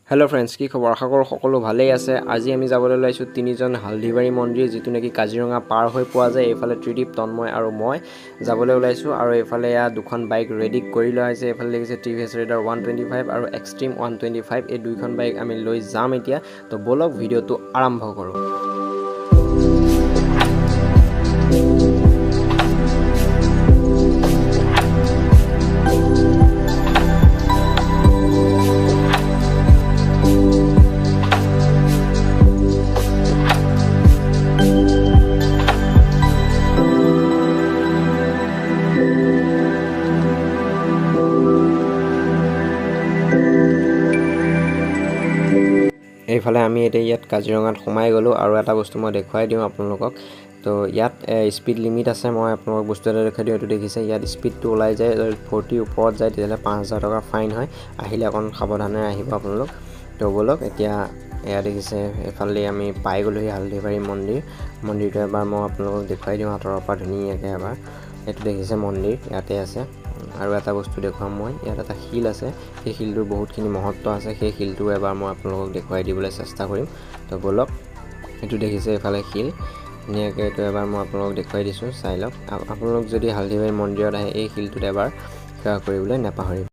hello friends की खबर आशा करो सकलो भाले আছে আজি আমি যাবলৈ লাইছো তিনিজন হালদিবাৰী মন্দিৰ যেটো নেকি কাজিৰঙা পাৰ হৈ পোৱা যায় এফালে ত্ৰিদীপ তন্ময় আৰু মই যাবলৈ ওলাইছো আৰু এফালে ইয়া দুখন বাইক ৰেডি কৰি লোৱা হৈছে এফালে লিখিছে টিভিএছ ৰাইডাৰ 125 আৰু এক্সট্ৰিম 125 এই দুইখন বাইক আমি লৈ যাম এতিয়া তো বলক ভিডিওটো আৰম্ভ কৰো এইফালে আমি এতিয়া ইয়াত কাজিৰঙাত সোমাই গলো আৰু এটা বস্তু মই দেখাই দিও আপোনালোকক তো ইয়াত স্পিড লিমিট আছে মই আপোনালোকক বস্তু এটা দেখাই দিও এটো দেখিছে ইয়াত স্পিডটো ওলাই যায় 40 ওপৰত যায় তেলে 5000 টকা ফাইন হয় আহিলে অকন সাৱধানে আহিব আপোনালোক তো বলক এতিয়া এয়া দেখিছে এফালে আমি পাই গলো হালদিবাৰী মন্দিৰটো এবাৰ মই আপোনালোকক দেখাই দিও হাতৰ পৰা ধুনীয়াকৈ এবাৰ এটো দেখিছে মন্দিৰ ইয়াতে আছে আৰু এটা বস্তু দেখাম মই ইয়াত এটা হিল আছে সেই হিলটোৰ বহুতখিনি মহত্ব আছে সেই হিলটো এবাৰ মই আপোনালোকক দেখাই দিবলৈ চেষ্টা কৰিম তো বলক এটো দেখিছে এফালে হিল নিয়াকে এটো এবাৰ মই আপোনালোকক দেখাই দিছো চাই লওক আপোনালোক যদি হালদিবাৰী মন্দিৰত আহে এই হিলটোত এবাৰ সেৱা কৰিবলৈ নাপাহৰিব